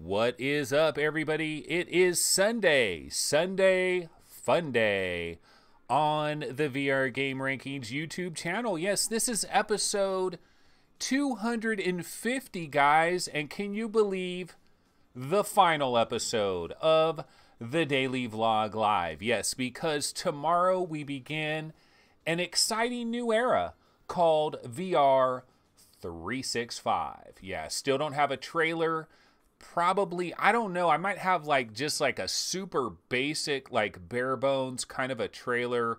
What is up, everybody? It is Sunday, Funday on the VR Game Rankings YouTube channel. Yes, this is episode 250, guys, and can you believe the final episode of the Daily Vlog Live? Yes, because tomorrow we begin an exciting new era called VR 365. Yeah, still don't have a trailer. Probably, I don't know, I might have just a super basic, bare bones kind of a trailer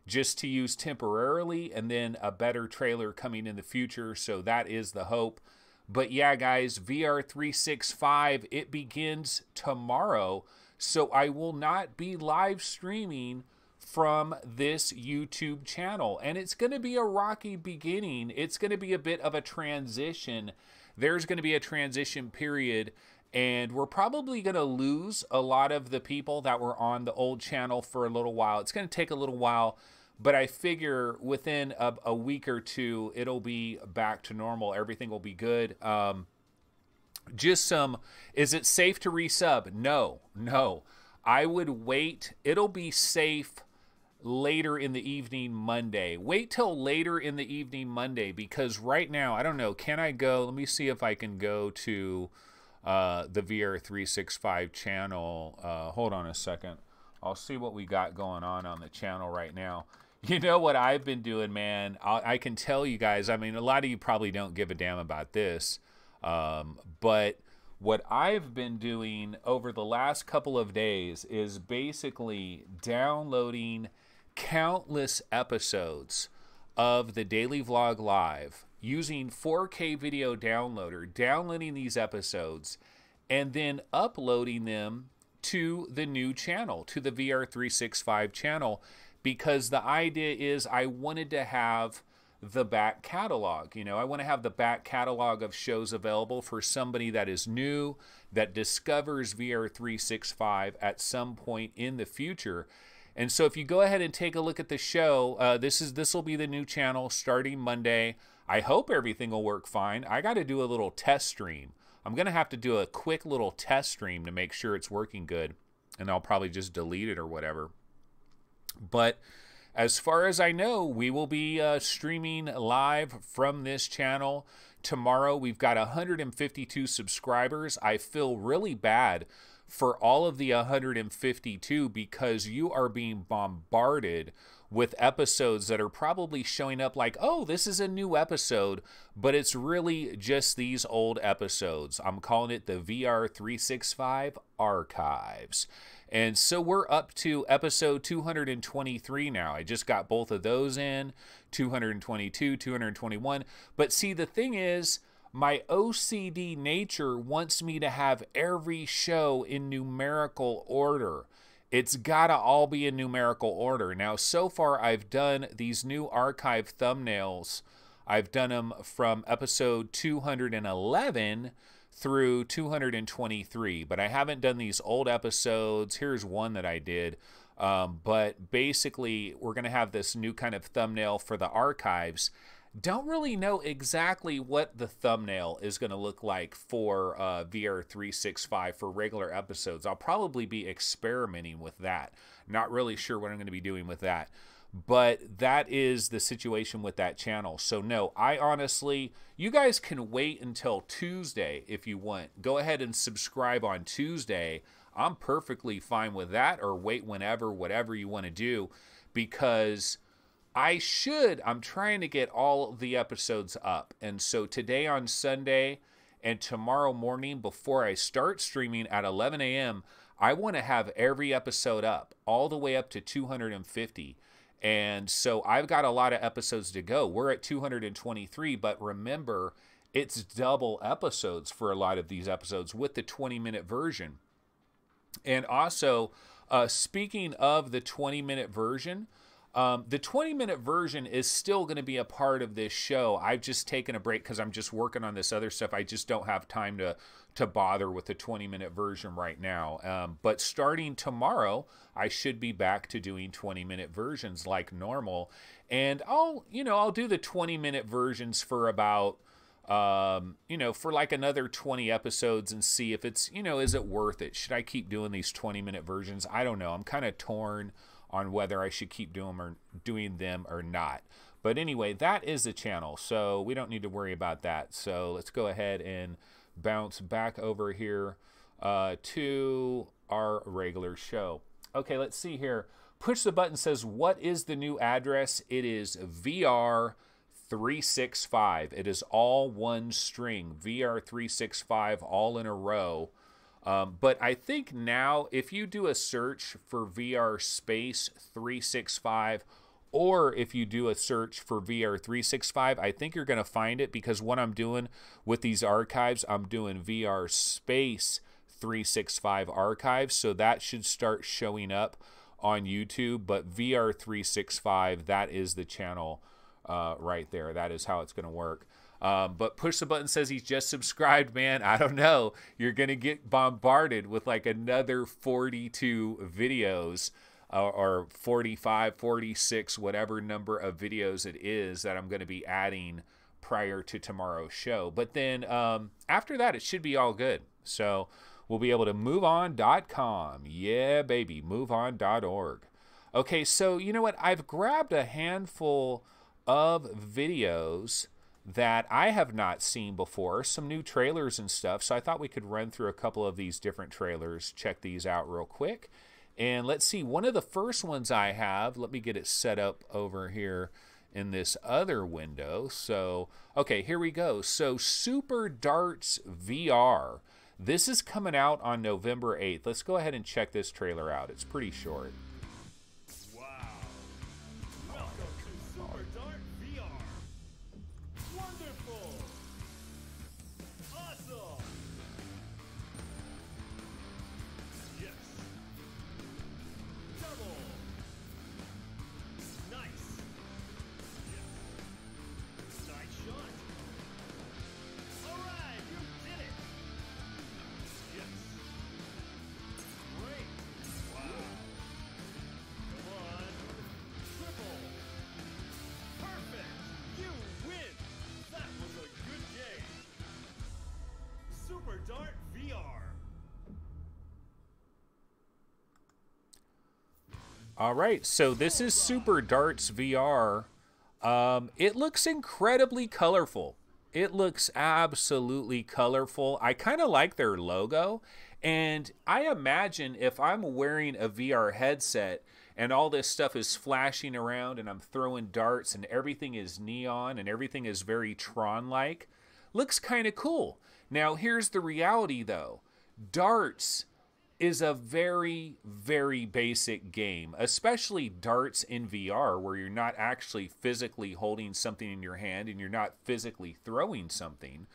just to use temporarily, and then a better trailer coming in the future. So that is the hope. But yeah, guys, VR 365, it begins tomorrow. So I will not be live streaming from this YouTube channel, and it's going to be a rocky beginning. It's going to be a bit of a transition. There's going to be a transition period, and we're probably going to lose a lot of the people that were on the old channel for a little while. It's going to take a little while, but I figure within a week or two, it'll be back to normal. Everything will be good. Is it safe to resub? No. I would wait. It'll be safe later in the evening Monday. Wait till later in the evening Monday, because right now, I don't know, can I go? Let me see if I can go to the VR 365 channel. Hold on a second. I'll see what we got going on the channel right now. You know what I've been doing, man? I can tell you guys, I mean, a lot of you probably don't give a damn about this, but what I've been doing over the last couple of days is basically downloading countless episodes of the Daily Vlog Live using 4K video downloader, downloading these episodes, and then uploading them to the new channel, to the VR 365 channel, because the idea is I wanted to have the back catalog. You know, I want to have the back catalog of shows available for somebody that is new, that discovers VR 365 at some point in the future. And so if you go ahead and take a look at the show, this will be the new channel starting Monday. I hope everything will work fine. I got to do a little test stream. I'm going to have to do a quick little test stream to make sure it's working good, and I'll probably just delete it or whatever. But as far as I know, we will be streaming live from this channel tomorrow. We've got 152 subscribers. I feel really bad for all of the 152 because you are being bombarded with episodes that are probably showing up like, oh, this is a new episode, but it's really just these old episodes. I'm calling it the VR 365 Archives. And so we're up to episode 223 now. I just got both of those in, 222, 221. But see, the thing is, my OCD nature wants me to have every show in numerical order. It's gotta all be in numerical order. Now, so far, I've done these new archive thumbnails. I've done them from episode 211 through 223, but I haven't done these old episodes. Here's one that I did. But basically, we're going to have this new kind of thumbnail for the archives. Don't really know exactly what the thumbnail is going to look like for VR 365 for regular episodes. I'll probably be experimenting with that. Not really sure what I'm going to be doing with that. But that is the situation with that channel. So no, I honestly, you guys can wait until Tuesday if you want. Go ahead and subscribe on Tuesday. I'm perfectly fine with that, or wait whenever, whatever you want to do, because I'm trying to get all the episodes up. And so today on Sunday and tomorrow morning before I start streaming at 11 a.m., I want to have every episode up, all the way up to 250. And so I've got a lot of episodes to go. We're at 223, but remember, it's double episodes for a lot of these episodes with the 20-minute version. And also, speaking of the 20-minute version, the 20-minute version is still going to be a part of this show. I've just taken a break because I'm just working on this other stuff. I just don't have time to bother with the 20-minute version right now. But starting tomorrow, I should be back to doing 20-minute versions like normal. And I'll do the 20-minute versions for about you know, for like another 20 episodes and see if it's, you know, is it worth it? Should I keep doing these 20-minute versions? I don't know. I'm kind of torn on whether I should keep doing them or not. But anyway, that is the channel, so we don't need to worry about that. So let's go ahead and bounce back over here to our regular show. Okay, let's see here. Push the button says, what is the new address? It is VR365. It is all one string, VR365, all in a row. But I think now, if you do a search for VR space 365, or if you do a search for VR365, I think you're going to find it, because what I'm doing with these archives, I'm doing VR space 365 archives, so that should start showing up on YouTube. But VR365, that is the channel right there. That is how it's going to work. But Push the Button says he's just subscribed, man. I don't know. You're going to get bombarded with like another 42 videos or 45, 46, whatever number of videos it is that I'm going to be adding prior to tomorrow's show. But then after that, it should be all good. So we'll be able to moveon.com. Yeah, baby, moveon.org. Okay, so you know what? I've grabbed a handful of videos that I have not seen before, some new trailers and stuff. So I thought we could run through a couple of these different trailers, check these out real quick. And let's see, one of the first ones I have, let me get it set up over here in this other window. So, okay, here we go. So Super Darts VR. This is coming out on November 8th. Let's go ahead and check this trailer out. It's pretty short. Wow. Welcome to Super Dart VR. Wonderful. Awesome. Yes. Double. Nice. Yes. Nice shot. All right, you did it. Yes. Great. Wow. Come on. Triple. Perfect. You win. That was a good game. Super Dart VR. All right, so this is Super Darts VR. It looks incredibly colorful. It looks absolutely colorful. I kind of like their logo. And I imagine if I'm wearing a VR headset and all this stuff is flashing around and I'm throwing darts and everything is neon and everything is very Tron-like, looks kind of cool. Now, here's the reality, though. Darts is a very, very basic game, especially darts in VR, where you're not actually physically holding something in your hand and you're not physically throwing something.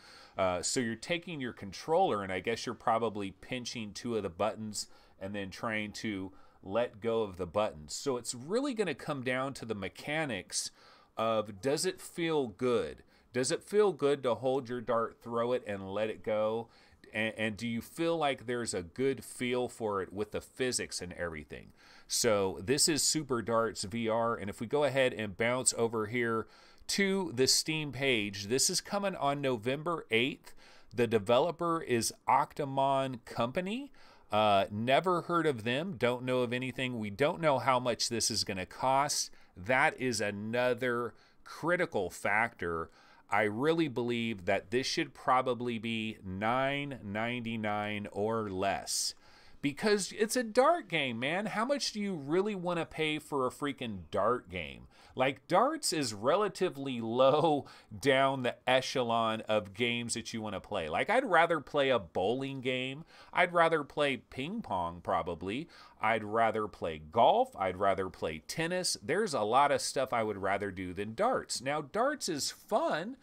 So you're taking your controller, and I guess you're probably pinching two of the buttons and then trying to let go of the buttons. So it's really going to come down to the mechanics of, does it feel good? Does it feel good to hold your dart, throw it, and let it go? And do you feel like there's a good feel for it with the physics and everything? So this is Super Darts VR. And if we go ahead and bounce over here to the Steam page, this is coming on November 8th. The developer is Octomon Company. Never heard of them. Don't know of anything. We don't know how much this is going to cost. That is another critical factor. I really believe that this should probably be $9.99 or less, because it's a dart game, man. How much do you really want to pay for a freaking dart game? Like, darts is relatively low down the echelon of games that you want to play. Like, I'd rather play a bowling game. I'd rather play ping pong, probably. I'd rather play golf. I'd rather play tennis. There's a lot of stuff I would rather do than darts. Now, darts is fun.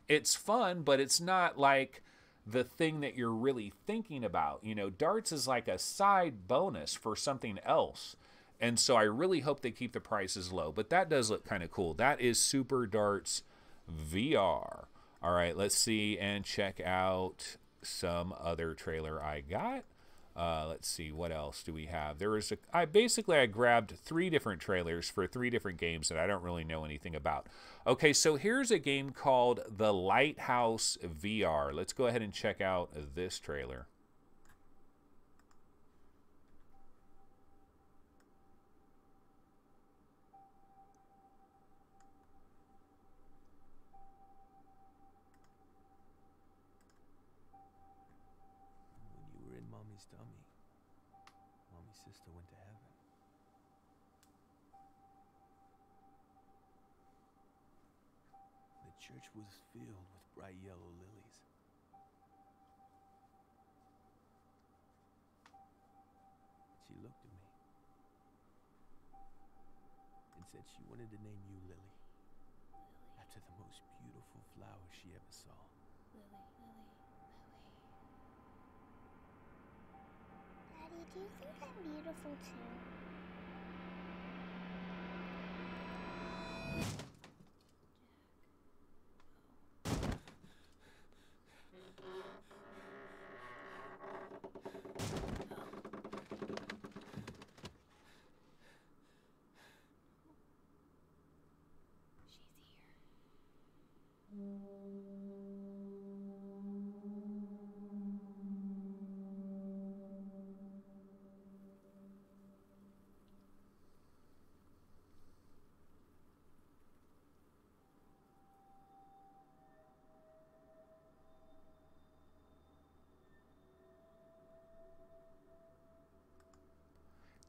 It's fun, but it's not like the thing that you're really thinking about. You know, darts is like a side bonus for something else. And so I really hope they keep the prices low. But that does look kind of cool. That is Super Darts VR. All right, let's see and check out some other trailer I got. Let's see, what else do we have? There was I grabbed 3 different trailers for 3 different games that I don't really know anything about. Okay, so here's a game called The Lighthouse VR. Let's go ahead and check out this trailer. When you were in Mommy's tummy, Mommy's sister went to heaven. The church was filled with bright yellow lilies. She looked at me and said she wanted to name you Lily, after the most beautiful flower she ever saw. Daddy, do you think I'm beautiful too?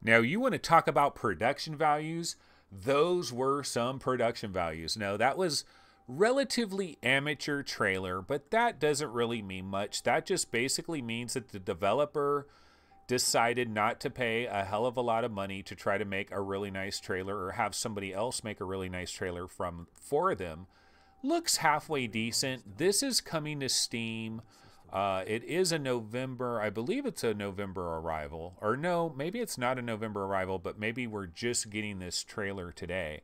Now, you want to talk about production values? Those were some production values. Now, that was relatively amateur trailer, but that doesn't really mean much. That just basically means that the developer decided not to pay a hell of a lot of money to try to make a really nice trailer or have somebody else make a really nice trailer for them. Looks halfway decent. This is coming to Steam. It is a November, I believe it's a November arrival. Or no, maybe it's not a November arrival, but maybe we're just getting this trailer today.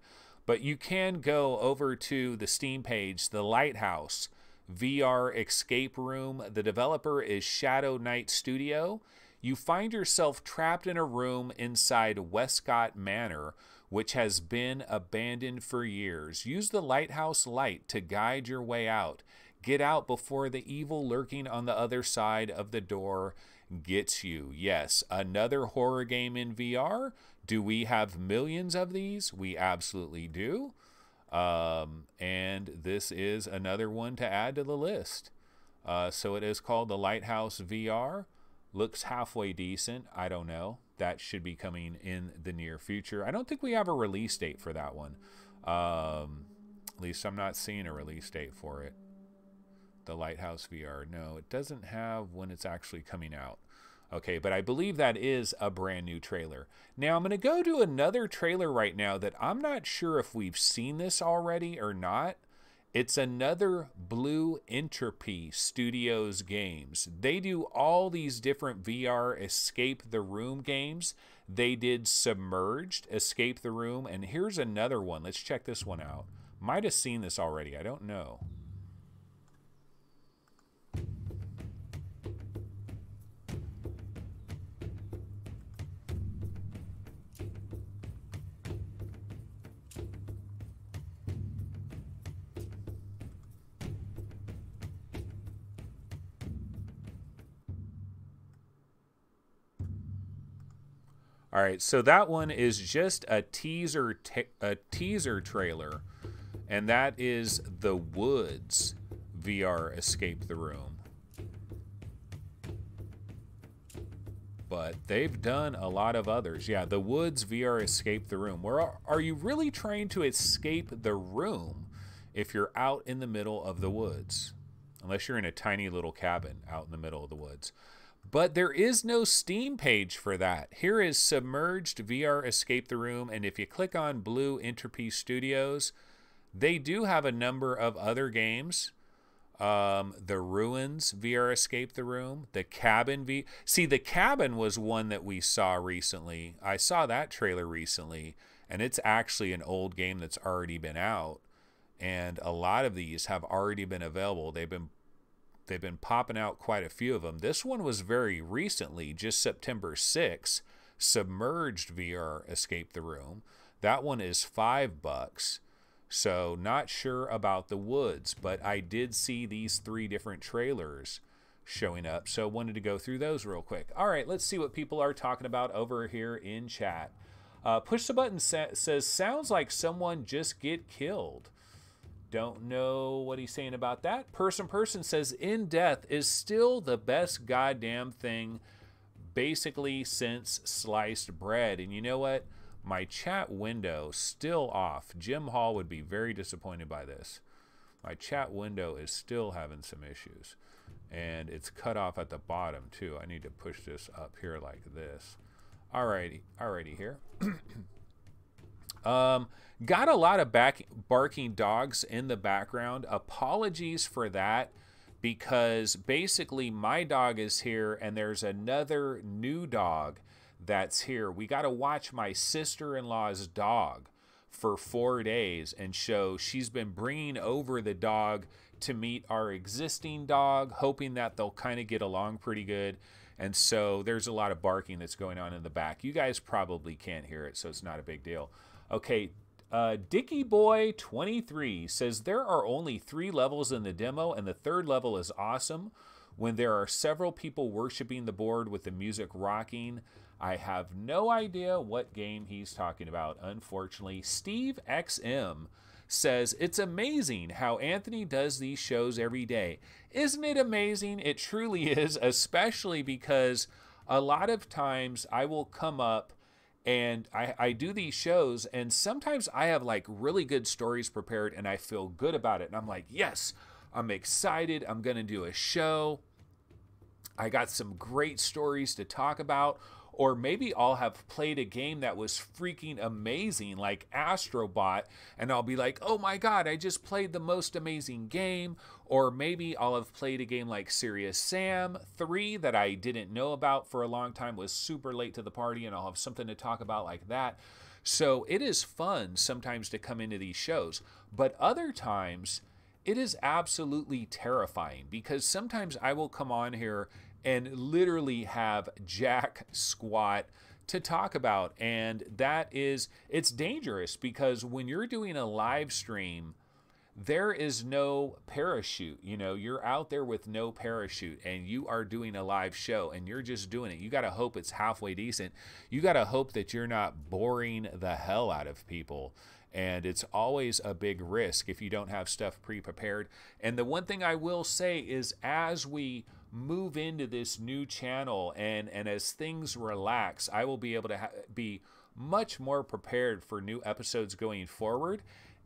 But you can go over to the Steam page, The Lighthouse VR Escape Room. The developer is Shadow Knight Studio. You find yourself trapped in a room inside Westcott Manor, which has been abandoned for years. Use the lighthouse light to guide your way out. Get out before the evil lurking on the other side of the door gets you. Yes, another horror game in VR. Do we have millions of these? We absolutely do. And this is another one to add to the list. So it is called The Lighthouse VR. Looks halfway decent. I don't know. That should be coming in the near future. I don't think we have a release date for that one. At least I'm not seeing a release date for it. The Lighthouse VR. No, it doesn't have when it's actually coming out. Okay, but I believe that is a brand new trailer. Now I'm going to go to another trailer right now that I'm not sure if we've seen this already or not. It's another Blue Entropy Studios games. They do all these different VR Escape the Room games. They did Submerged, Escape the Room, and here's another one. Let's check this one out. Might have seen this already. I don't know. All right, so that one is just a teaser trailer, and that is The Woods VR Escape the Room. But they've done a lot of others. Yeah, The Woods VR Escape the Room. Where are you really trying to escape the room if you're out in the middle of the woods? Unless you're in a tiny little cabin out in the middle of the woods. But there is no Steam page for that. Here is Submerged VR Escape the Room, and if you click on Blue Entropy Studios, they do have a number of other games. The Ruins VR Escape the Room, the Cabin See, the Cabin was one that we saw recently. I saw that trailer recently, and it's actually an old game that's already been out, and a lot of these have already been available. They've been they've been popping out quite a few of them. This one was very recently, just September 6th. Submerged VR Escape the Room. That one is $5. So not sure about the Woods, but I did see these 3 different trailers showing up, so wanted to go through those real quick. All right, let's see what people are talking about over here in chat. Push the Button says, sounds like someone just get killed. Don't know what he's saying about that. Person says, In Death is still the best goddamn thing basically since sliced bread. And you know what? My chat window still off. Jim Hall would be very disappointed by this. My chat window is still having some issues. And it's cut off at the bottom too. I need to push this up here like this. Alrighty here. Got a lot of barking dogs in the background. Apologies for that, because basically my dog is here and there's another new dog that's here. We got to watch my sister-in-law's dog for 4 days, and she's been bringing over the dog to meet our existing dog, hoping that they'll kind of get along pretty good. And so there's a lot of barking that's going on in the back. You guys probably can't hear it, so it's not a big deal. Okay, Dicky Boy 23 says there are only 3 levels in the demo, and the 3rd level is awesome. When there are several people worshiping the board with the music rocking. I have no idea what game he's talking about, unfortunately. Steve XM says, it's amazing how Anthony does these shows every day. Isn't it amazing? It truly is, especially because a lot of times I will come up and I do these shows, and sometimes I have like really good stories prepared and I feel good about it. And I'm like, yes, I'm excited. I'm going to do a show. I got some great stories to talk about. Or maybe I'll have played a game that was freaking amazing, like Astrobot, and I'll be like, oh my God, I just played the most amazing game. Or maybe I'll have played a game like Serious Sam 3 that I didn't know about for a long time, was super late to the party, and I'll have something to talk about like that. So it is fun sometimes to come into these shows, but other times it is absolutely terrifying, because sometimes I will come on here and literally have jack squat to talk about. And it's dangerous, because when you're doing a live stream, there is no parachute. You know, you're out there with no parachute and you are doing a live show and you're just doing it. You got to hope it's halfway decent. You got to hope that you're not boring the hell out of people. And it's always a big risk if you don't have stuff pre-prepared. And the one thing I will say is, as we move into this new channel and as things relax, I will be able to be much more prepared for new episodes going forward.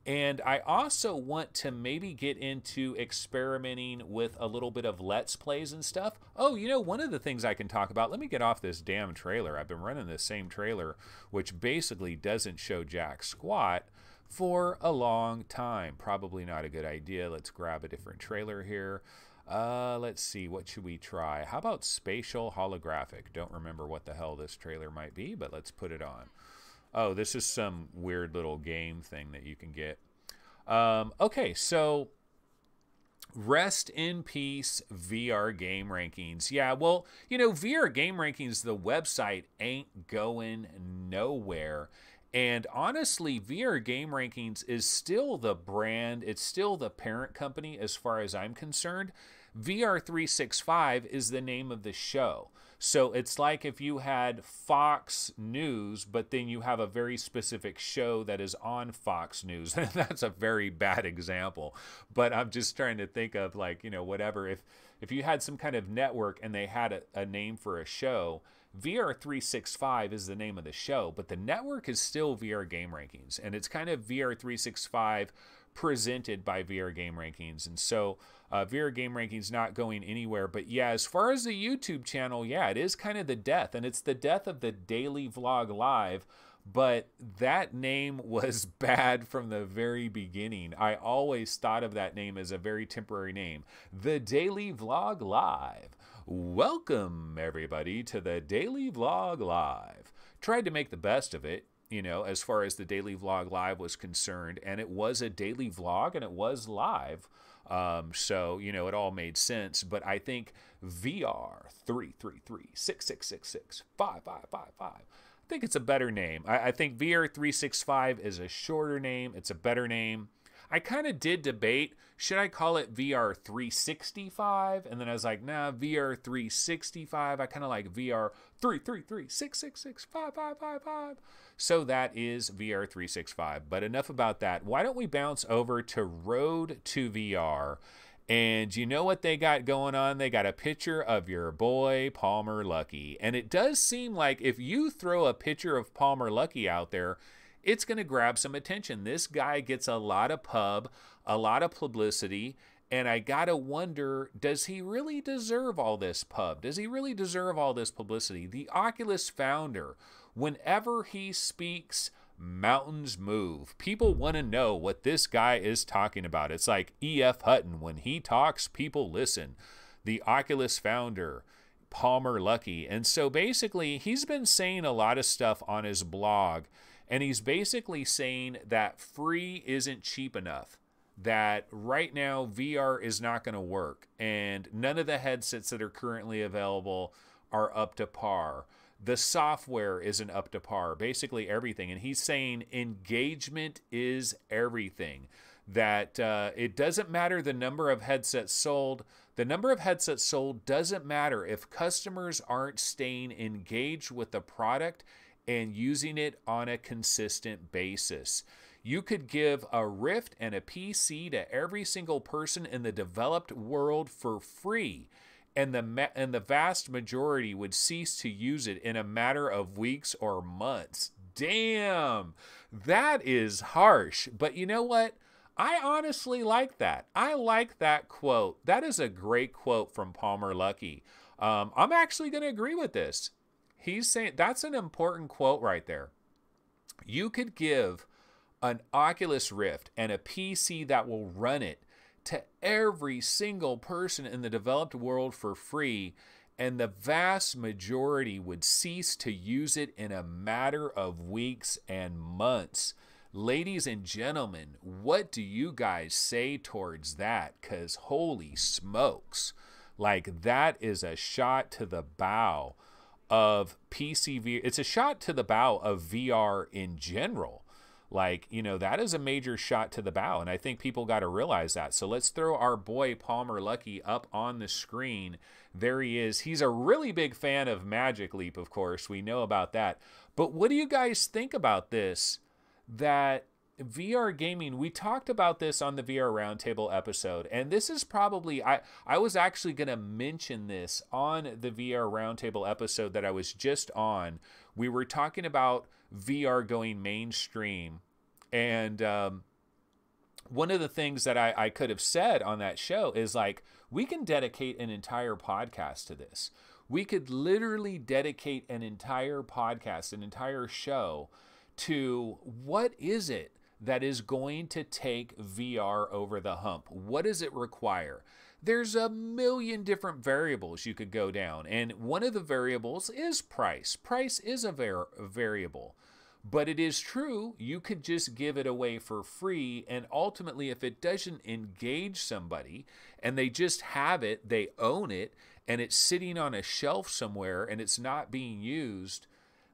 And I also want to maybe get into experimenting with a little bit of Let's Plays and stuff. Oh, you know, one of the things I can talk about, let me get off this damn trailer. I've been running this same trailer, which basically doesn't show jack squat for a long time. Probably not a good idea. Let's grab a different trailer here. Let's see, what should we try? How about spatial holographic? Don't remember what the hell this trailer might be, but let's put it on. Oh, this is some weird little game thing that you can get. Okay, so rest in peace, VR Game Rankings. Yeah, well, you know, VR Game Rankings, the website ain't going nowhere. And honestly, VR Game Rankings is still the brand. It's still the parent company as far as I'm concerned. VR365 is the name of the show. So it's like if you had Fox News, but then you have a very specific show that is on Fox News. That's a very bad example. But I'm just trying to think of, like, you know, whatever. If you had some kind of network and they had a name for a show, VR365 is the name of the show, but the network is still VR Game Rankings, and it's kind of VR365 presented by VR Game Rankings. And so VR Game Rankings not going anywhere. But yeah, as far as the YouTube channel, yeah, it is kind of the death, and it's the death of the Daily Vlog Live. But that name was bad from the very beginning. I always thought of that name as a very temporary name. The Daily Vlog Live. Welcome, everybody, to the Daily Vlog Live. Tried to make the best of it. you know, as far as the daily vlog live was concerned. And it was a daily vlog and it was live. So, you know, it all made sense. But I think VR 333-6666-5555. I think it's a better name. I think VR 365 is a shorter name. It's a better name. I kind of did debate, should I call it VR 365? And then I was like, nah, VR 365. I kind of like VR 333-666-5555. So that is VR 365. But enough about that. Why don't we bounce over to Road to VR? And you know what they got going on? They got a picture of your boy, Palmer Luckey. And it does seem like if you throw a picture of Palmer Luckey out there, it's going to grab some attention. This guy gets a lot of pub, a lot of publicity, and I got to wonder, does he really deserve all this pub? Does he really deserve all this publicity? The Oculus founder, whenever he speaks, mountains move. People want to know what this guy is talking about. It's like E.F. Hutton. When he talks, people listen. The Oculus founder, Palmer Luckey. And so basically, he's been saying a lot of stuff on his blog. And he's basically saying that free isn't cheap enough, that right now VR is not going to work, and none of the headsets that are currently available are up to par. The software isn't up to par, basically everything. And he's saying engagement is everything, that it doesn't matter the number of headsets sold. The number of headsets sold doesn't matter if customers aren't staying engaged with the product and using it on a consistent basis. You could give a Rift and a PC to every single person in the developed world for free, and the vast majority would cease to use it in a matter of weeks or months. Damn, that is harsh. But you know what? I honestly like that. I like that quote. That is a great quote from Palmer Luckey. I'm actually going to agree with this. He's saying that's an important quote right there. You could give an Oculus Rift and a PC that will run it to every single person in the developed world for free, and the vast majority would cease to use it in a matter of weeks and months. Ladies and gentlemen, what do you guys say towards that? Because holy smokes, like that is a shot to the bow of PCV. It's a shot to the bow of VR in general. Like, you know, that is a major shot to the bow, and I think people got to realize that. So let's throw our boy Palmer Luckey up on the screen. There he is. He's a really big fan of Magic Leap, of course. We know about that. But what do you guys think about this? That VR gaming, we talked about this on the VR Roundtable episode, and this is probably, I was actually going to mention this on the VR Roundtable episode that I was just on. We were talking about VR going mainstream, and one of the things that I could have said on that show is like, we can dedicate an entire podcast to this. We could literally dedicate an entire podcast, an entire show to what is it that is going to take VR over the hump? What does it require? There's a million different variables you could go down, and one of the variables is price. Price is a variable, but it is true you could just give it away for free, and ultimately if it doesn't engage somebody and they just have it, they own it, and it's sitting on a shelf somewhere and it's not being used,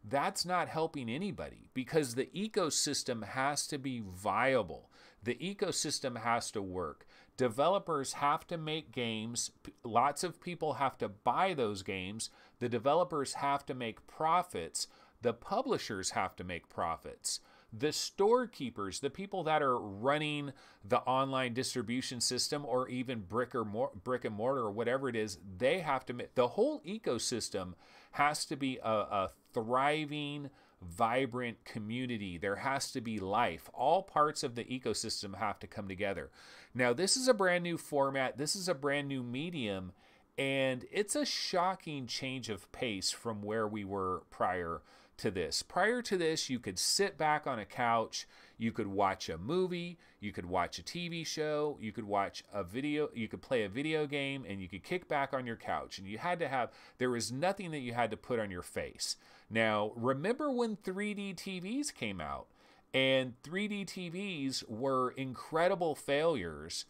that's not helping anybody, because the ecosystem has to be viable. The ecosystem has to work. Developers have to make games. Lots of people have to buy those games. The developers have to make profits. The publishers have to make profits. The storekeepers, the people that are running the online distribution system, or even brick and mortar or whatever it is, they have to make, the whole ecosystem has to be a thriving, vibrant community. There has to be life. All parts of the ecosystem have to come together. Now, this is a brand new format. This is a brand new medium, and it's a shocking change of pace from where we were prior to this. Prior to this, you could sit back on a couch, you could watch a movie, you could watch a TV show, you could watch a video, you could play a video game, and you could kick back on your couch. And you had to have, there was nothing that you had to put on your face. Now, remember when 3D TVs came out? And 3D TVs were incredible failures.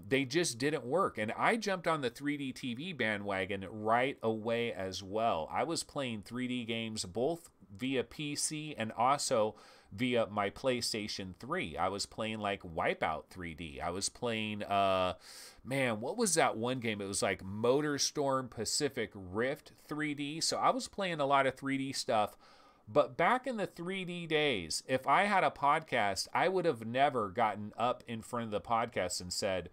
They just didn't work. And I jumped on the 3D TV bandwagon right away as well. I was playing 3D games both via PC and also via my PlayStation 3. I was playing like Wipeout 3D. I was playing, man, what was that one game? It was like MotorStorm Pacific Rift 3D. So I was playing a lot of 3D stuff. But back in the 3D days, if I had a podcast, I would have never gotten up in front of the podcast and said,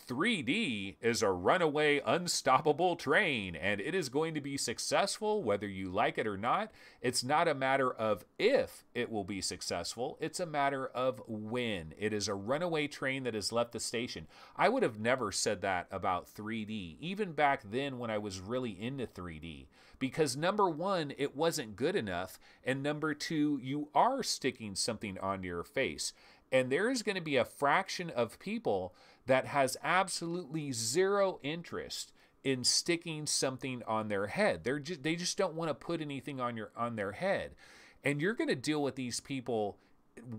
3D is a runaway, unstoppable train, and it is going to be successful whether you like it or not. It's not a matter of if it will be successful. It's a matter of when. It is a runaway train that has left the station. I would have never said that about 3D, even back then when I was really into 3D. Because number one, it wasn't good enough. And number two, you are sticking something onto your face. And there is going to be a fraction of people that has absolutely zero interest in sticking something on their head. They just don't want to put anything on their head. And you're going to deal with these people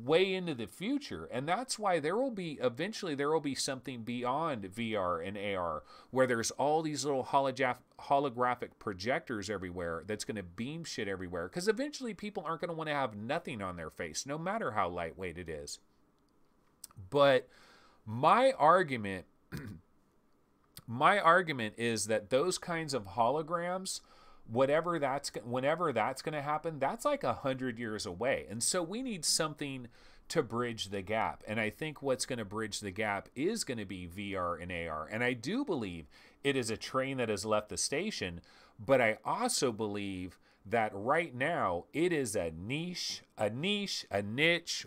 way into the future. And that's why eventually there will be something beyond VR and AR where there's all these little holographic projectors everywhere that's going to beam shit everywhere. Because eventually people aren't going to want to have nothing on their face, no matter how lightweight it is. But my argument is that those kinds of holograms, whenever that's going to happen, that's like 100 years away. And so we need something to bridge the gap. And I think what's going to bridge the gap is going to be VR and AR. And I do believe it is a train that has left the station, but I also believe that right now it is a niche,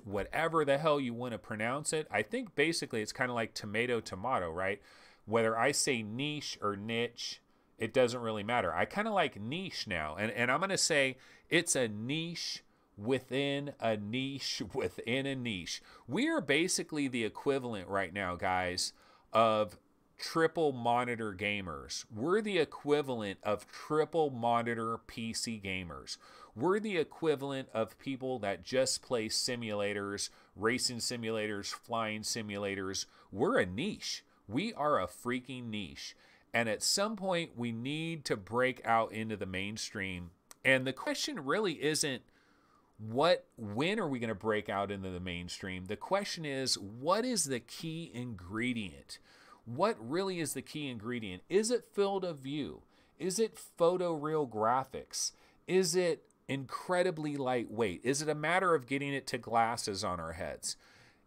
whatever the hell you want to pronounce it. I think basically it's kind of like tomato, right? Whether I say niche or niche, it doesn't really matter. I kind of like niche now. And I'm going to say it's a niche within a niche within a niche. We are basically the equivalent right now, guys, of triple monitor gamers. We're the equivalent of triple monitor PC gamers. We're the equivalent of people that just play simulators, racing simulators, flying simulators. We're a niche. We are a freaking niche. And at some point, we need to break out into the mainstream. And the question really isn't when are we going to break out into the mainstream? The question is, what is the key ingredient? What really is the key ingredient? Is it field of view? Is it photoreal graphics? Is it incredibly lightweight? Is it a matter of getting it to glasses on our heads?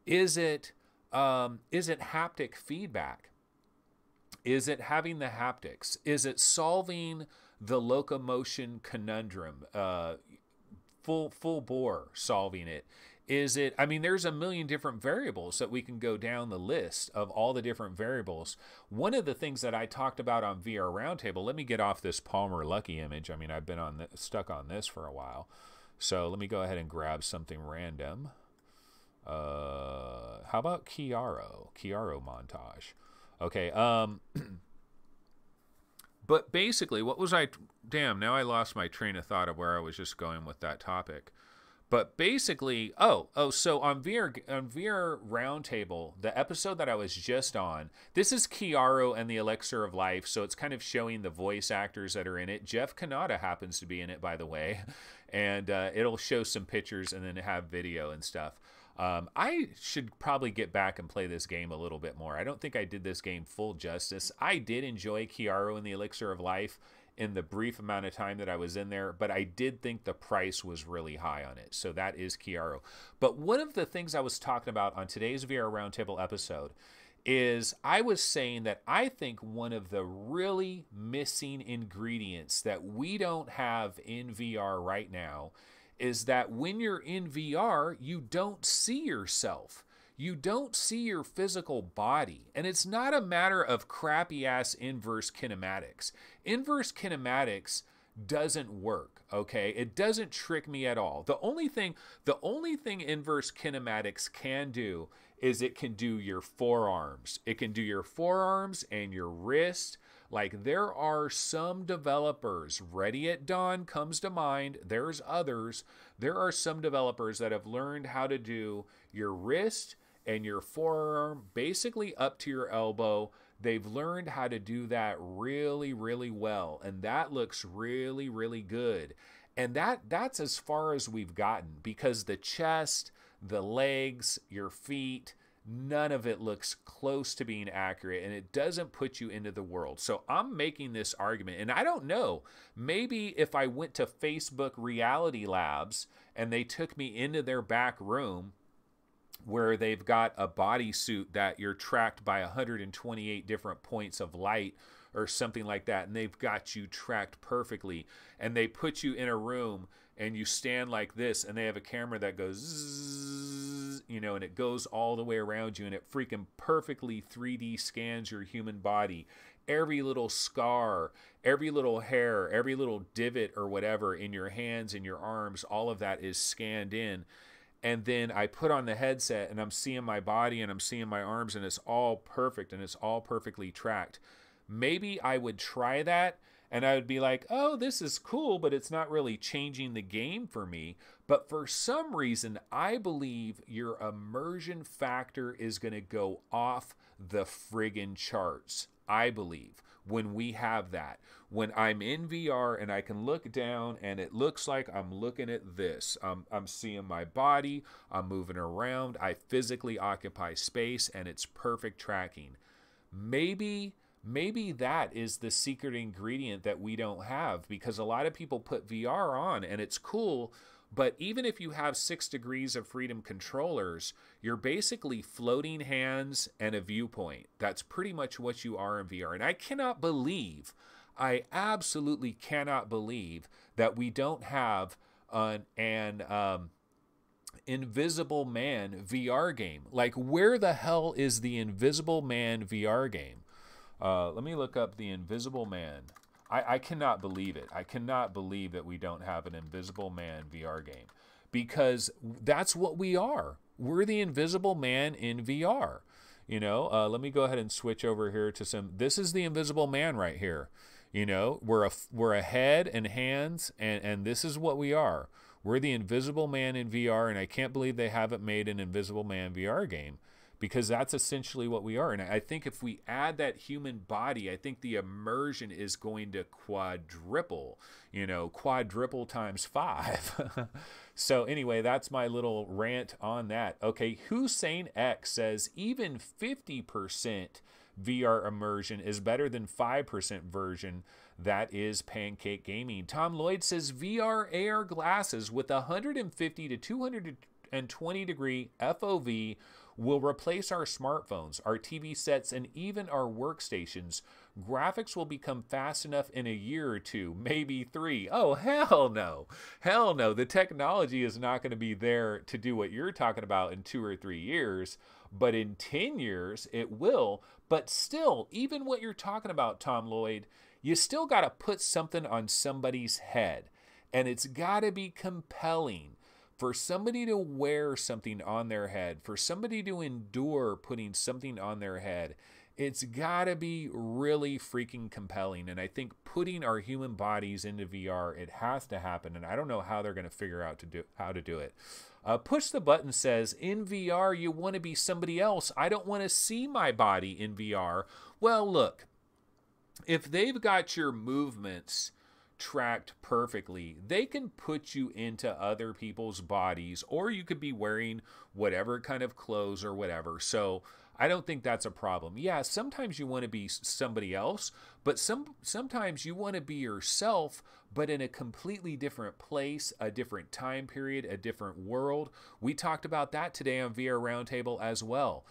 Is it haptic feedback? Is it having the haptics? Is it solving the locomotion conundrum? Full bore solving it? Is it, I mean, there's a million different variables that we can go down the list of all the different variables. One of the things that I talked about on VR Roundtable, let me get off this Palmer Luckey image. I mean, I've been stuck on this for a while. So let me go ahead and grab something random. How about Chiaro montage? Okay. But basically, now I lost my train of thought of where I was just going with that topic. But basically, so on VR Roundtable, the episode that I was just on, this is Chiaro and the Elixir of Life, so it's kind of showing the voice actors that are in it. Jeff Kanata happens to be in it, by the way, and it'll show some pictures and then have video and stuff. I should probably get back and play this game a little bit more. I don't think I did this game full justice. I did enjoy Chiaro and the Elixir of Life in the brief amount of time that I was in there, but I did think the price was really high on it. So that is Chiaro. But one of the things I was talking about on today's VR Roundtable episode is I was saying that I think one of the really missing ingredients that we don't have in VR right now is that when you're in VR, you don't see yourself. You don't see your physical body. And it's not a matter of crappy ass inverse kinematics. Inverse kinematics doesn't work. Okay, it doesn't trick me at all. The only thing inverse kinematics can do is it can do your forearms. It can do your forearms and your wrist. Like, there are some developers, Ready at Dawn comes to mind. There's others. There are some developers that have learned how to do your wrist and your forearm basically up to your elbow. They've learned how to do that really, really well. And that looks really, really good. And that's as far as we've gotten, because the chest, the legs, your feet, none of it looks close to being accurate, and it doesn't put you into the world. So I'm making this argument, and I don't know, maybe if I went to Facebook Reality Labs and they took me into their back room where they've got a bodysuit that you're tracked by 128 different points of light or something like that, and they've got you tracked perfectly, and they put you in a room and you stand like this, and they have a camera that goes zzz, and it goes all the way around you, and it freaking perfectly 3D scans your human body. Every little scar, every little hair, every little divot or whatever in your hands and your arms, all of that is scanned in. And then I put on the headset and I'm seeing my body and I'm seeing my arms, and it's all perfect and it's all perfectly tracked. Maybe I would try that and I would be like, oh, this is cool, but it's not really changing the game for me. But for some reason, I believe your immersion factor is going to go off the friggin' charts. I believe when we have that, when I'm in VR and I can look down and it looks like I'm looking at this, I'm seeing my body, I'm moving around, I physically occupy space, and it's perfect tracking. Maybe that is the secret ingredient that we don't have, because a lot of people put VR on and it's cool, but even if you have 6 degrees of freedom controllers, you're basically floating hands and a viewpoint. That's pretty much what you are in VR. And I absolutely cannot believe that we don't have an Invisible Man VR game. Like, where the hell is the Invisible Man VR game? Let me look up the Invisible Man. I cannot believe it. I cannot believe that we don't have an Invisible Man VR game, because that's what we are. We're the Invisible Man in VR. Let me go ahead and switch over here to some. This is the Invisible Man right here. We're a head and hands, and this is what we are. We're the Invisible Man in VR, and I can't believe they haven't made an Invisible Man VR game, because that's essentially what we are. And I think if we add that human body, I think the immersion is going to quadruple times 5. So anyway, that's my little rant on that. Okay, Hussein X says even 50% VR immersion is better than 5% version. That is Pancake Gaming. Tom Lloyd says VR AR glasses with 150 to 220 degree FOV will replace our smartphones, our TV sets, and even our workstations. Graphics will become fast enough in a year or 2, maybe 3. Oh, hell no. Hell no. The technology is not going to be there to do what you're talking about in 2 or 3 years, but in 10 years it will. But still, even what you're talking about, Tom Lloyd, you still got to put something on somebody's head, and it's got to be compelling. For somebody to wear something on their head, for somebody to endure putting something on their head, it's got to be really freaking compelling. And I think putting our human bodies into VR, it has to happen. And I don't know how they're going to figure out how to do it. Push the Button says, in VR, you want to be somebody else. I don't want to see my body in VR. Well, look, if they've got your movements tracked perfectly, they can put you into other people's bodies, or you could be wearing whatever kind of clothes or whatever. So I don't think that's a problem. Yeah, sometimes you want to be somebody else, but sometimes you want to be yourself, but in a completely different place, a different time period, a different world. We talked about that today on VR Roundtable as well.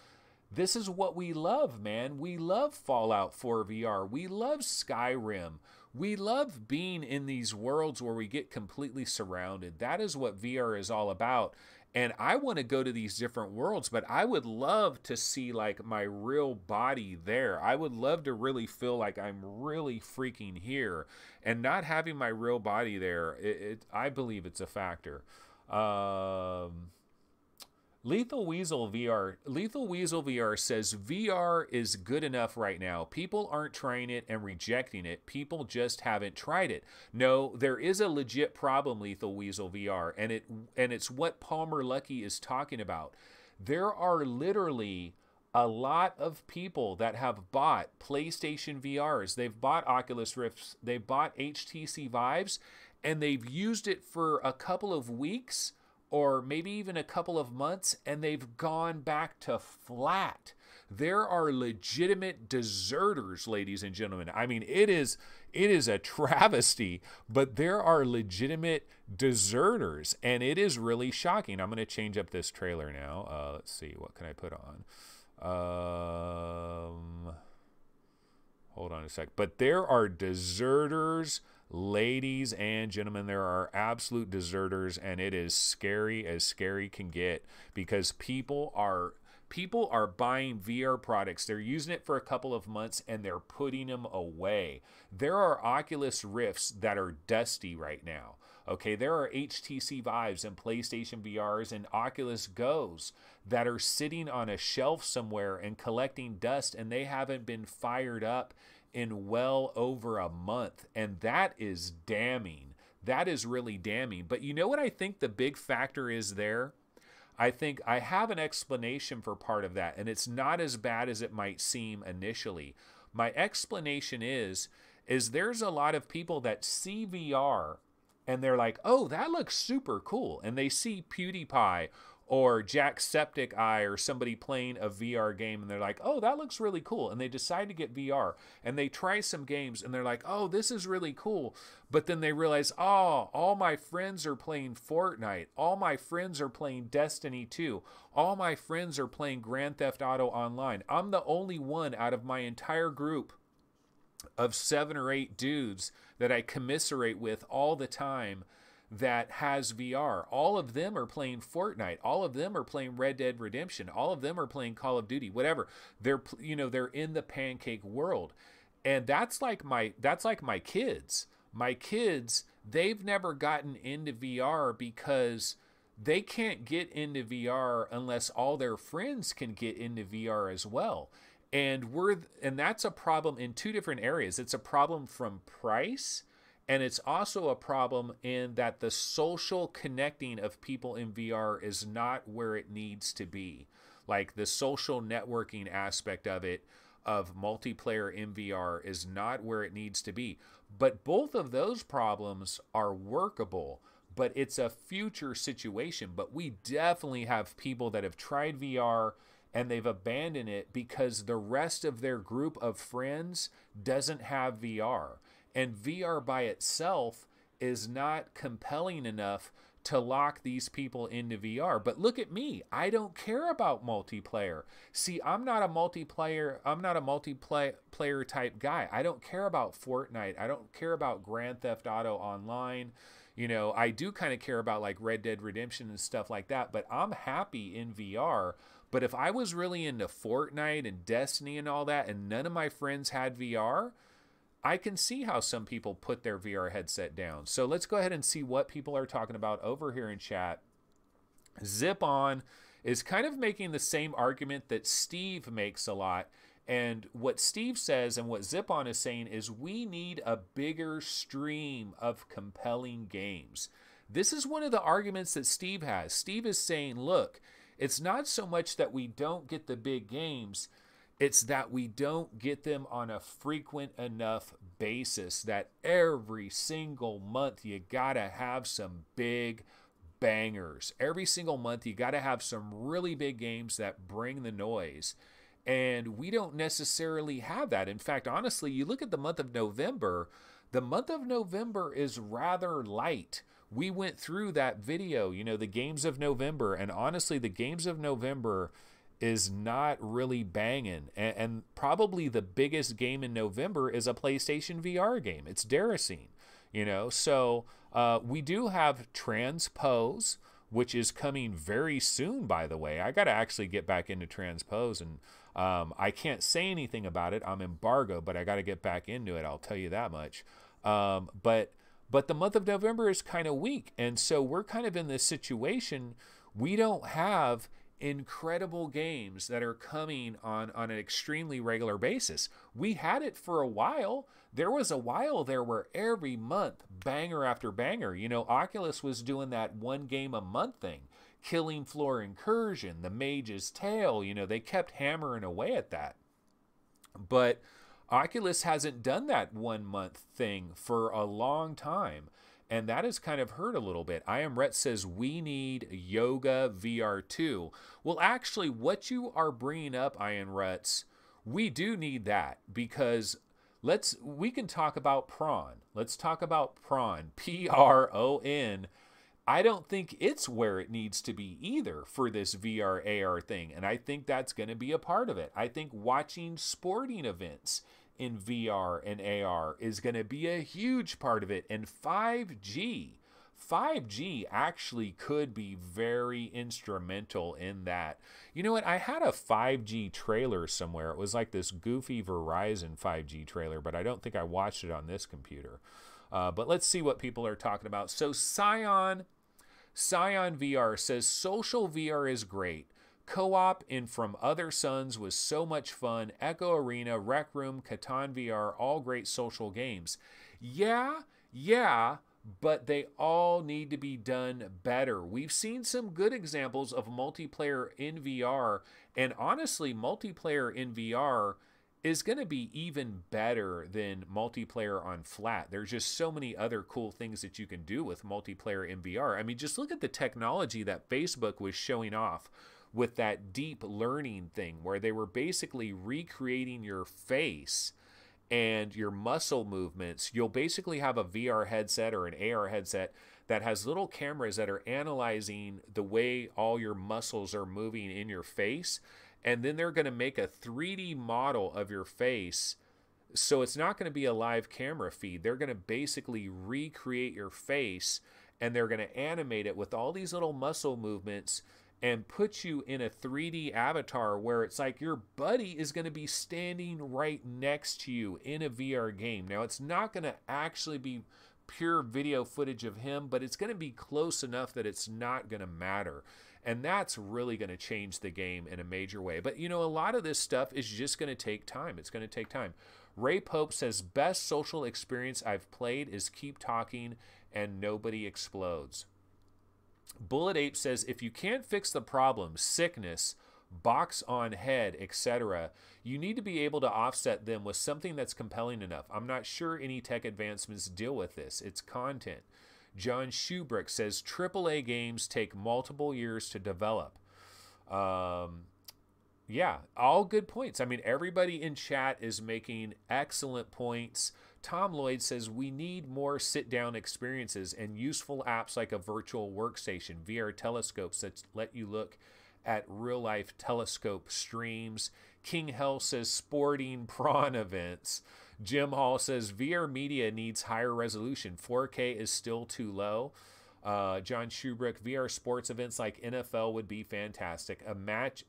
This is what we love, man. We love Fallout 4 VR. We love Skyrim. We love being in these worlds where we get completely surrounded. That is what VR is all about. And I want to go to these different worlds, but I would love to see like my real body there. I would love to really feel like I'm really freaking here, and not having my real body there. I believe it's a factor. Lethal Weasel VR says VR is good enough right now. People aren't trying it and rejecting it. People just haven't tried it. No, there is a legit problem, Lethal Weasel VR, and it's what Palmer Luckey is talking about. There are literally a lot of people that have bought PlayStation VRs. They've bought Oculus Rifts, they've bought HTC Vives, and they've used it for a couple of weeks or maybe even a couple of months, and they've gone back to flat. There are legitimate deserters, ladies and gentlemen. I mean, it is a travesty, but there are legitimate deserters, and it is really shocking. I'm going to change up this trailer now. Let's see, what can I put on? Hold on a sec. But there are deserters, ladies and gentlemen. There are absolute deserters, and it is scary as scary can get, because people are buying VR products. They're using it for a couple of months and they're putting them away. There are Oculus Rifts that are dusty right now. Okay, there are HTC Vives and PlayStation VRs and Oculus Go's that are sitting on a shelf somewhere and collecting dust, and they haven't been fired up in well over a month. And that is damning. That is really damning. But you know what I think the big factor is there? I think I have an explanation for part of that, and it's not as bad as it might seem initially. My explanation is there's a lot of people that see VR and they're like, oh, that looks super cool. And they see PewDiePie or Jacksepticeye or somebody playing a VR game, and they're like, oh, that looks really cool. And they decide to get VR, and they try some games, and they're like, oh, this is really cool. But then they realize, oh, all my friends are playing Fortnite. All my friends are playing Destiny 2. All my friends are playing Grand Theft Auto Online. I'm the only one out of my entire group of 7 or 8 dudes that I commiserate with all the time that has VR. All of them are playing Fortnite. All of them are playing Red Dead Redemption. All of them are playing Call of Duty, whatever. They're in the pancake world. And that's like my kids. My kids, they've never gotten into VR because they can't get into VR unless all their friends can get into VR as well. And that's a problem in 2 different areas. It's a problem from price, and it's also a problem in that the social connecting of people in VR is not where it needs to be. Like the social networking aspect of it, of multiplayer in VR, is not where it needs to be. But both of those problems are workable, but it's a future situation. But we definitely have people that have tried VR and they've abandoned it because the rest of their group of friends doesn't have VR. And VR by itself is not compelling enough to lock these people into VR. But look at me. I don't care about multiplayer. See, I'm not a multiplayer type guy. I don't care about Fortnite. I don't care about Grand Theft Auto Online. I do kind of care about like Red Dead Redemption and stuff like that, but I'm happy in VR. But if I was really into Fortnite and Destiny and all that, and none of my friends had VR, I can see how some people put their VR headset down. So let's go ahead and see what people are talking about over here in chat. Zip On is kind of making the same argument that Steve makes a lot. And what Steve says and what Zip On is saying is we need a bigger stream of compelling games. This is one of the arguments that Steve has. Steve is saying, look, it's not so much that we don't get the big games, it's that we don't get them on a frequent enough basis that every single month you gotta have some big bangers. Every single month you gotta have some really big games that bring the noise. And we don't necessarily have that. In fact, honestly, you look at the month of November is rather light. We went through that video, the games of November, and honestly, the games of November is not really banging. And probably the biggest game in November is a PlayStation VR game. It's Deracine, So we do have Transpose. which is coming very soon, by the way. I got to actually get back into transpose, and I can't say anything about it. I'm embargoed, but I got to get back into it. I'll tell you that much. But the month of November is kind of weak, and so we're kind of in this situation. We don't have incredible games that are coming on an extremely regular basis. We had it for a while. There was a while there where every month, banger after banger. You know, Oculus was doing that one game a month thing. Killing Floor Incursion, The Mage's Tale, you know, they kept hammering away at that. But Oculus hasn't done that 1 month thing for a long time. And that has kind of hurt a little bit. I Am Rhett says, we need Yoga VR 2. Well, actually, what you are bringing up, I Am Rhett's, we do need that, because we can talk about Prawn. Let's talk about Prawn, P-R-O-N. I don't think it's where it needs to be either for this VR AR thing. And I think that's going to be a part of it. I think watching sporting events in VR and AR is going to be a huge part of it. And 5G actually could be very instrumental in that. You know what? I had a 5G trailer somewhere. It was like this goofy Verizon 5G trailer, but I don't think I watched it on this computer. But let's see what people are talking about. So Scion VR says, social VR is great. Co-op in From Other Suns was so much fun. Echo Arena, Rec Room, Catan VR, all great social games. Yeah, but they all need to be done better. We've seen some good examples of multiplayer in VR, and honestly, multiplayer in VR is going to be even better than multiplayer on flat. There's just so many other cool things that you can do with multiplayer in VR. I mean, just look at the technology that Facebook was showing off with that deep learning thing, where they were basically recreating your face and your muscle movements. You'll basically have a VR headset or an AR headset that has little cameras that are analyzing the way all your muscles are moving in your face. And then they're going to make a 3D model of your face. So it's not going to be a live camera feed. They're going to basically recreate your face, and they're going to animate it with all these little muscle movements and put you in a 3D avatar where it's like your buddy is going to be standing right next to you in a VR game. Now, it's not going to actually be pure video footage of him, but it's going to be close enough that it's not going to matter. And that's really going to change the game in a major way. But, you know, a lot of this stuff is just going to take time. It's going to take time. Ray Pope says, best social experience I've played is Keep Talking and Nobody Explodes. Bullet Ape says, if you can't fix the problem, sickness, box on head, etc., you need to be able to offset them with something that's compelling enough. I'm not sure any tech advancements deal with this. It's content. John Shubrick says, AAA games take multiple years to develop. Yeah, all good points. I mean, everybody in chat is making excellent points. Tom Lloyd says, we need more sit-down experiences and useful apps like a virtual workstation, VR telescopes that let you look at real-life telescope streams. King Hell says, sporting prawn events. Jim Hall says, VR media needs higher resolution. 4K is still too low. John Shubrick, VR sports events like NFL would be fantastic.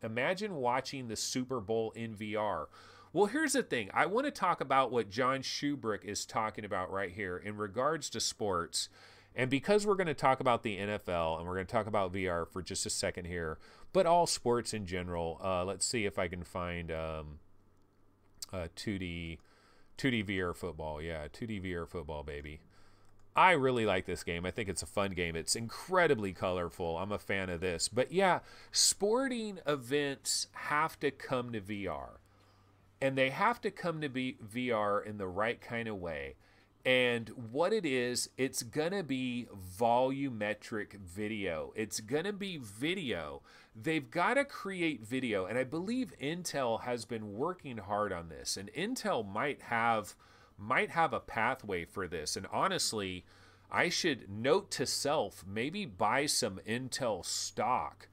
Imagine watching the Super Bowl in VR. Well, here's the thing. I want to talk about what John Shubrick is talking about right here in regards to sports. And because we're going to talk about the NFL and we're going to talk about VR for just a second here, but all sports in general, let's see if I can find 2D VR football. Yeah, 2D VR football, baby. I really like this game. I think it's a fun game. It's incredibly colorful. I'm a fan of this. But yeah, sporting events have to come to VR. And they have to come to be VR in the right kind of way. And what it is, it's going to be volumetric video. It's going to be video. They've got to create video. And I believe Intel has been working hard on this. And Intel might have a pathway for this. And honestly, I should note to self, maybe buy some Intel stock,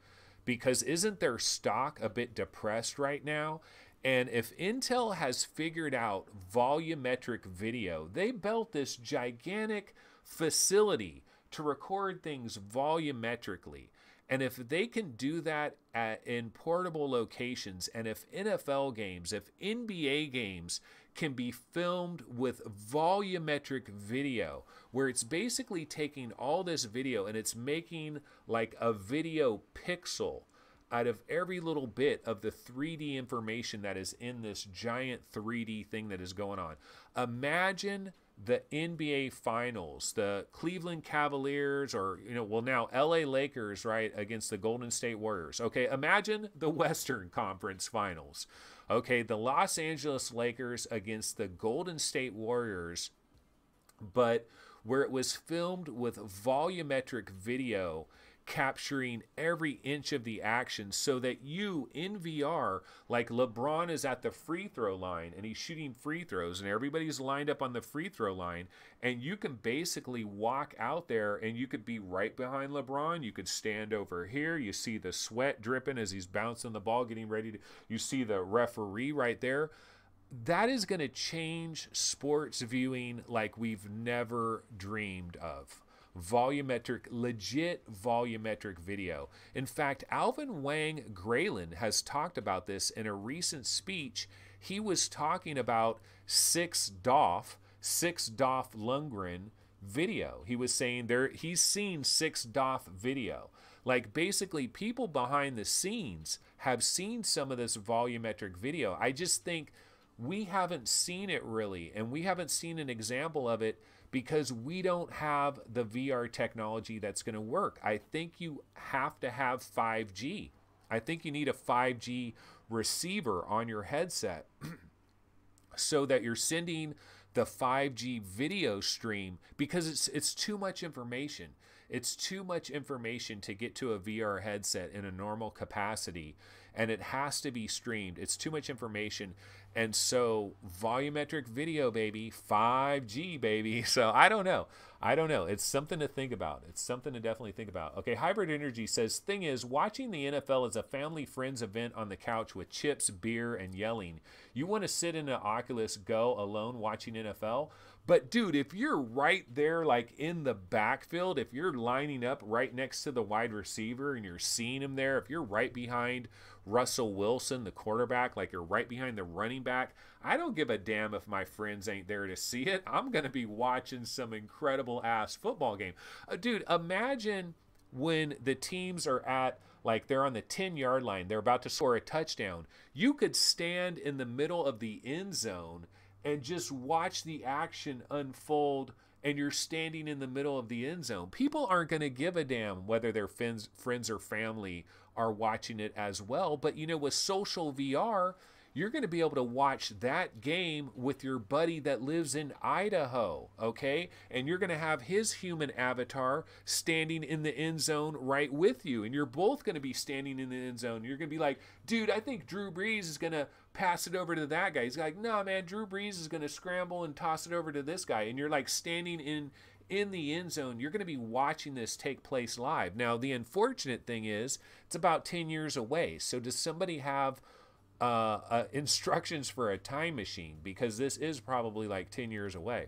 because isn't their stock a bit depressed right now? And if Intel has figured out volumetric video, they built this gigantic facility to record things volumetrically. And if they can do that in portable locations, and if NFL games, if NBA games can be filmed with volumetric video, where it's basically taking all this video and it's making like a video pixel out of every little bit of the 3D information that is in this giant 3D thing that is going on. Imagine the NBA Finals, the Cleveland Cavaliers, or, now LA Lakers, right, against the Golden State Warriors. Okay, imagine the Western Conference Finals. Okay, the Los Angeles Lakers against the Golden State Warriors, but where it was filmed with volumetric video capturing every inch of the action, so that you in VR, like LeBron is at the free throw line and he's shooting free throws and everybody's lined up on the free throw line, and you can basically walk out there and you could be right behind LeBron. You could stand over here. You see the sweat dripping as he's bouncing the ball, getting ready to, you see the referee right there. That is going to change sports viewing like we've never dreamed of. Volumetric, legit volumetric video. In fact, Alvin Wang Graylin has talked about this in a recent speech. He was talking about 6DoF Lundgren video. He was saying he's seen 6DoF video. Like, basically, people behind the scenes have seen some of this volumetric video. I just think we haven't seen it really, and we haven't seen an example of it because we don't have the VR technology that's going to work. I think you have to have 5G. I think you need a 5G receiver on your headset so that you're sending the 5G video stream, because it's too much information. It's too much information to get to a VR headset in a normal capacity, and it has to be streamed. It's too much information. And so volumetric video, baby, 5G, baby. So I don't know. It's something to think about. It's something to definitely think about. Okay, Hybrid Energy says, thing is, watching the NFL is a family friends event on the couch with chips, beer, and yelling. You want to sit in an Oculus Go alone watching NFL? But dude, if you're right there, like in the backfield, if you're lining up right next to the wide receiver and you're seeing him there, if you're right behind Russell Wilson, the quarterback, like you're right behind the running back, I don't give a damn if my friends ain't there to see it. I'm going to be watching some incredible ass football game. Dude, imagine when the teams are at, like, they're on the 10-yard line, they're about to score a touchdown. You could stand in the middle of the end zone and just watch the action unfold, and you're standing in the middle of the end zone. People aren't going to give a damn whether their friends or family are watching it as well. But, with social VR, you're going to be able to watch that game with your buddy that lives in Idaho, okay? And you're going to have his human avatar standing in the end zone right with you. And you're both going to be standing in the end zone. You're going to be like, dude, I think Drew Brees is going to pass it over to that guy. He's like, no, man, Drew Brees is going to scramble and toss it over to this guy. And you're like standing in the end zone. You're going to be watching this take place live. Now, the unfortunate thing is it's about 10 years away. So does somebody have instructions for a time machine? Because this is probably like 10 years away.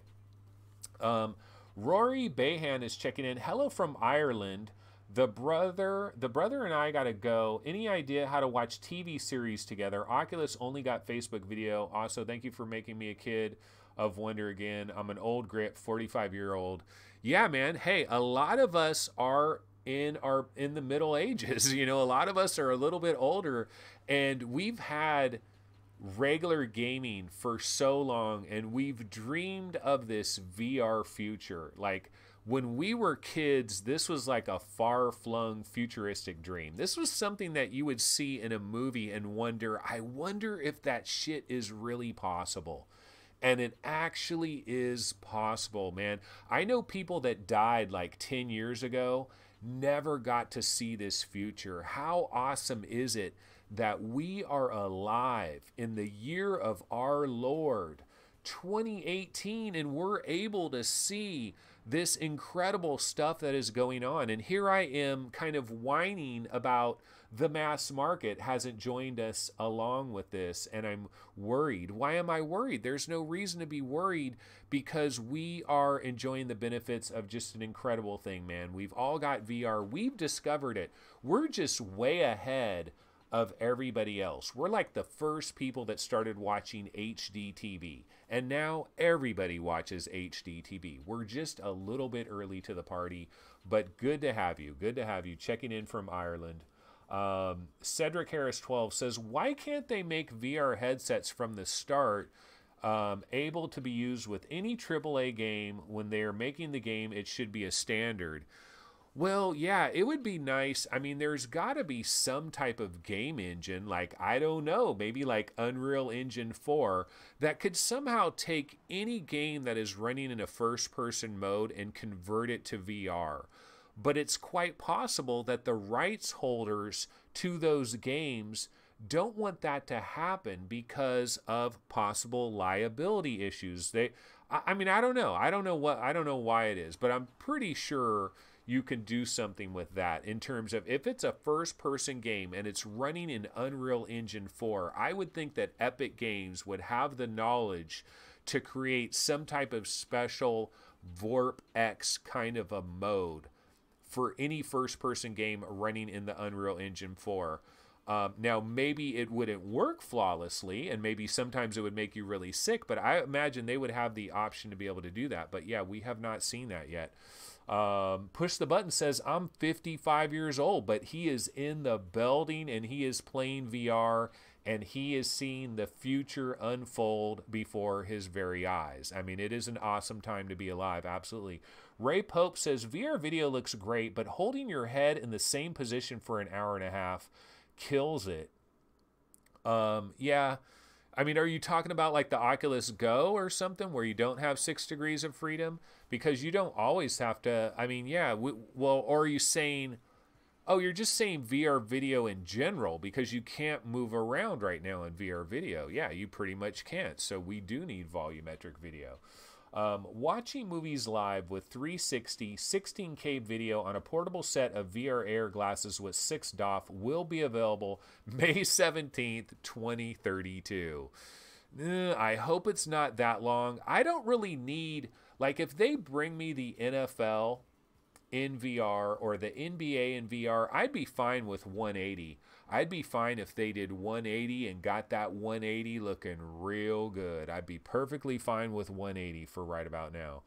Rory Bayhan is checking in. Hello from Ireland. The brother and I gotta go. Any idea how to watch TV series together? Oculus only got Facebook video. Also, thank you for making me a kid of wonder again. I'm an old grit, 45-year-old. Yeah, man. Hey, a lot of us are in the Middle Ages. A lot of us are a little bit older, and we've had regular gaming for so long, and we've dreamed of this VR future. Like, when we were kids, this was like a far-flung futuristic dream. This was something that you would see in a movie and wonder, I wonder if that shit is really possible. And it actually is possible, man. I know people that died like 10 years ago, never got to see this future. How awesome is it that we are alive in the year of our Lord 2018, and we're able to see this incredible stuff that is going on. And here I am kind of whining about the mass market hasn't joined us along with this, and I'm worried. Why am I worried? There's no reason to be worried, because we are enjoying the benefits of just an incredible thing, man. We've all got VR. We've discovered it. We're just way ahead of everybody else. We're like the first people that started watching HD TV, and now everybody watches HD TV. We're just a little bit early to the party, but good to have you. Good to have you checking in from Ireland. Cedric Harris 12 says, why can't they make VR headsets from the start able to be used with any AAA game? When they're making the game, it should be a standard. Well, yeah, it would be nice. I mean, there's got to be some type of game engine, like, I don't know, maybe like Unreal Engine 4, that could somehow take any game that is running in a first-person mode and convert it to VR. But it's quite possible that the rights holders to those games don't want that to happen because of possible liability issues. I mean, I don't know. I don't know why it is, but I'm pretty sure you can do something with that in terms of if it's a first-person game and it's running in Unreal Engine 4, I would think that Epic Games would have the knowledge to create some type of special Vorp X kind of a mode for any first-person game running in the Unreal Engine 4. Now, maybe it wouldn't work flawlessly, and maybe sometimes it would make you really sick, but I imagine they would have the option to be able to do that. But yeah, we have not seen that yet. Push the Button says, I'm 55 years old, but he is in the building and he is playing VR and he is seeing the future unfold before his very eyes. I mean, it is an awesome time to be alive. Absolutely. Ray Pope says, VR video looks great, but holding your head in the same position for an hour and a half kills it. Yeah. I mean, are you talking about like the Oculus Go or something where you don't have 6 degrees of freedom? Because you don't always have to, I mean, yeah, well, or are you saying, oh, you're just saying VR video in general because you can't move around right now in VR video. Yeah, you pretty much can't. So we do need volumetric video. Watching movies live with 360 16K video on a portable set of VR Air glasses with 6 DOF will be available May 17th, 2032. I hope it's not that long. I don't really need, like, if they bring me the NFL in VR or the NBA in VR, I'd be fine with 180. I'd be fine if they did 180 and got that 180 looking real good. I'd be perfectly fine with 180 for right about now.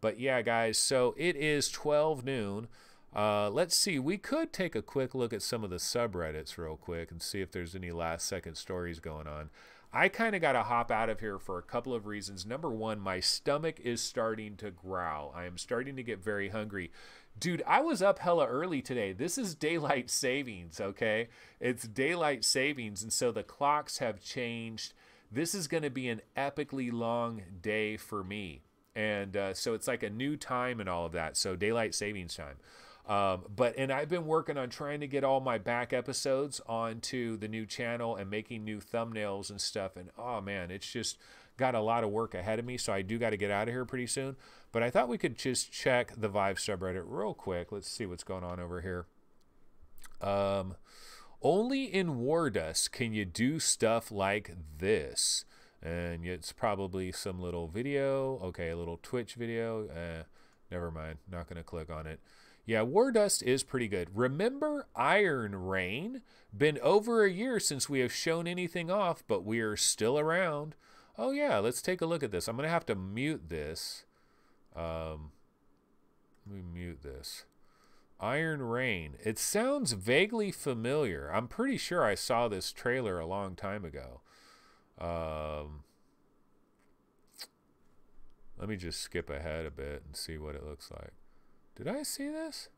But yeah, guys, so it is 12 noon. Let's see. We could take a quick look at some of the subreddits real quick and see if there's any last second stories going on. I kind of got to hop out of here for a couple of reasons. Number one, my stomach is starting to growl. I am starting to get very hungry. Dude, I was up hella early today. This is daylight savings, okay? It's daylight savings, and so the clocks have changed. This is going to be an epically long day for me. And so it's like a new time and all of that. So daylight savings time. And I've been working on trying to get all my back episodes onto the new channel and making new thumbnails and stuff. And oh man, it's just got a lot of work ahead of me. So I do got to get out of here pretty soon. But I thought we could just check the Vive subreddit real quick. Let's see what's going on over here. Only in Wardust can you do stuff like this. And it's probably some little video. Okay, a little Twitch video. Never mind. Not going to click on it. Yeah, Wardust is pretty good. Remember Iron Rain? Been over a year since we have shown anything off, but we are still around. Oh yeah, let's take a look at this. I'm going to have to mute this. Let me mute this. Iron Rain. It sounds vaguely familiar. I'm pretty sure I saw this trailer a long time ago. Let me just skip ahead a bit and see what it looks like. Did I see this?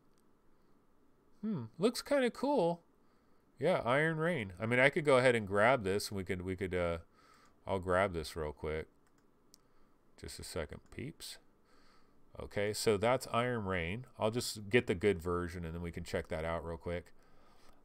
Looks kind of cool. Yeah, Iron Rain. I mean, I could go ahead and grab this. We could I'll grab this real quick. Just a second, peeps. Okay, so that's Iron Rain. I'll just get the good version and then we can check that out real quick.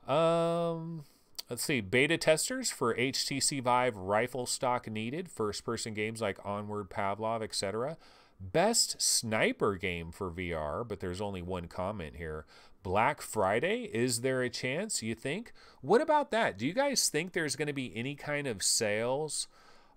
Let's see. Beta testers for HTC Vive rifle stock needed. First-person games like Onward, Pavlov, etc. Best sniper game for VR, but there's only one comment here. Black Friday, is there a chance, you think? What about that? Do you guys think there's going to be any kind of sales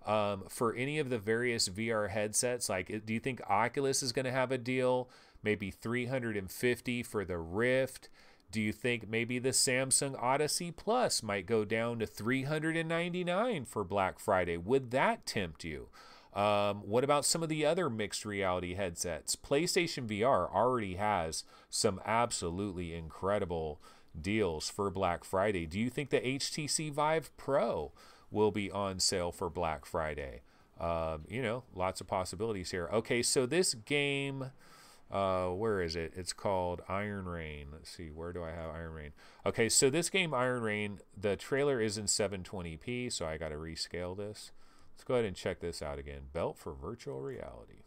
for any of the various VR headsets? Like, do you think Oculus is going to have a deal? Maybe $350 for the Rift? Do you think maybe the Samsung Odyssey Plus might go down to $399 for Black Friday? Would that tempt you? What about some of the other mixed reality headsets? PlayStation VR already has some absolutely incredible deals for Black Friday. Do you think the HTC Vive Pro will be on sale for Black Friday? You know, lots of possibilities here. Okay, so this game, where is it? It's called Iron Rain. Let's see, where do I have Iron Rain? Okay, so this game, Iron Rain, the trailer is in 720p, so I got to rescale this. Let's go ahead and check this out again. Belt for virtual reality.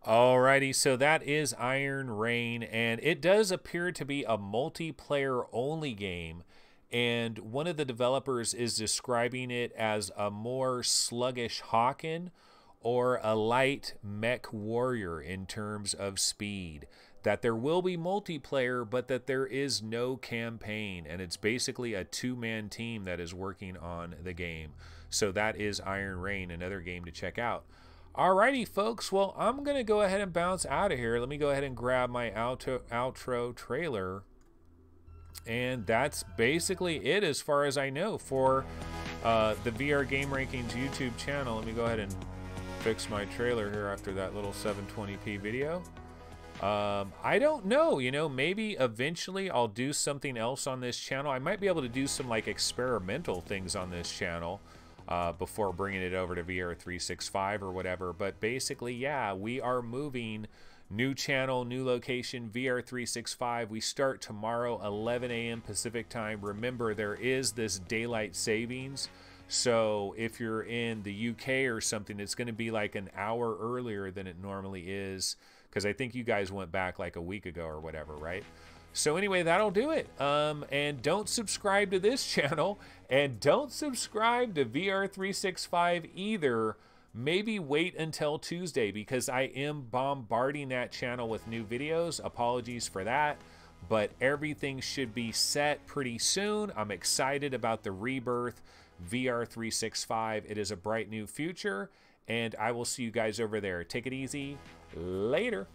Alrighty, so that is Iron Rain, and it does appear to be a multiplayer only game, and one of the developers is describing it as a more sluggish Hawken or a light mech warrior in terms of speed. That there will be multiplayer, but that there is no campaign, and it's basically a two-man team that is working on the game. So that is Iron Rain, another game to check out. Alrighty, folks. Well, I'm going to go ahead and bounce out of here. Let me go ahead and grab my outro trailer. And that's basically it as far as I know for the VR Game Rankings YouTube channel. Let me go ahead and fix my trailer here after that little 720p video. I don't know, you know, maybe eventually I'll do something else on this channel. I might be able to do some like experimental things on this channel. Before bringing it over to VR365 or whatever. But basically, yeah, we are moving. New channel, new location, VR365. We start tomorrow, 11 a.m. Pacific time. Remember, there is this daylight savings. So if you're in the UK or something, it's going to be like an hour earlier than it normally is. Because I think you guys went back like a week ago or whatever, right? So anyway, that'll do it. And don't subscribe to this channel. And don't subscribe to VR365 either. Maybe wait until Tuesday because I am bombarding that channel with new videos. Apologies for that. But everything should be set pretty soon. I'm excited about the rebirth VR365. It is a bright new future. And I will see you guys over there. Take it easy. Later.